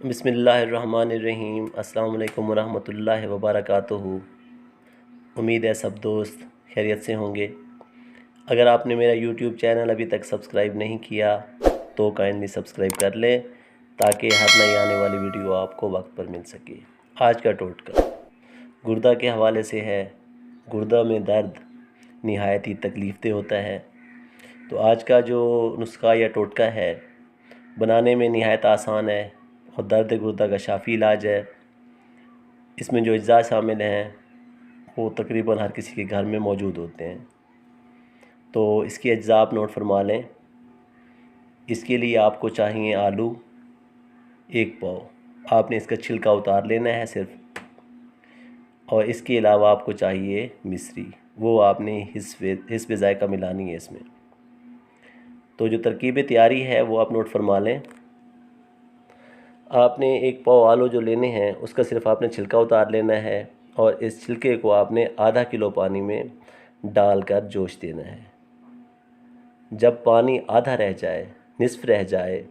بسم اللہ الرحمن الرحیم۔ السلام علیکم ورحمۃ اللہ وبرکاتہ۔ امید ہے سب دوست خیریت سے ہوں گے۔ اگر آپ نے میرا یوٹیوب چینل ابھی تک سبسکرائب نہیں کیا تو کائنڈلی سبسکرائب کر لیں تاکہ ہر نئی آنے والی ویڈیو آپ کو وقت پر مل سکے۔ آج کا ٹوٹکا گردہ کے حوالے سے ہے۔ گردہ میں درد نہایت ہی تکلیف دہ ہوتا ہے، تو آج کا جو نسخہ یا ٹوٹکا ہے بنانے میں نہایت آسان ہے اور درد گردہ کا شافی علاج ہے۔ اس میں جو اجزاء شامل ہیں وہ تقریباً ہر کسی کے گھر میں موجود ہوتے ہیں، تو اس کی اجزاء آپ نوٹ فرما لیں۔ اس کے لیے آپ کو چاہیے آلو 1 پاؤ، آپ نے اس کا چھلکا اتار لینا ہے صرف، اور اس کے علاوہ آپ کو چاہیے مصری، وہ آپ نے حسب ذائقہ ملانی ہے اس میں۔ تو جو ترکیب تیاری ہے وہ آپ نوٹ فرما لیں۔ آپ نے 1 پاؤ آلو جو لینے ہیں اس کا صرف آپ نے چھلکا اتار لینا ہے، اور اس چھلکے کو آپ نے آدھا کلو پانی میں ڈال کر جوش دینا ہے۔ جب پانی آدھا رہ جائے، نصف رہ جائے،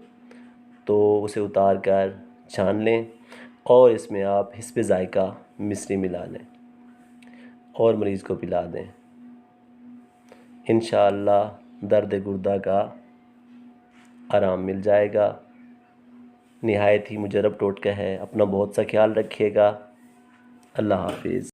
تو اسے اتار کر چھان لیں اور اس میں آپ حسب ذائقہ مصری ملا لیں اور مریض کو پلا دیں۔ انشاءاللہ درد گردہ کا آرام مل جائے گا۔ نہایت ہی مجرب ٹوٹکا ہے، اپنا بہت سا خیال رکھیے گا۔ اللہ حافظ۔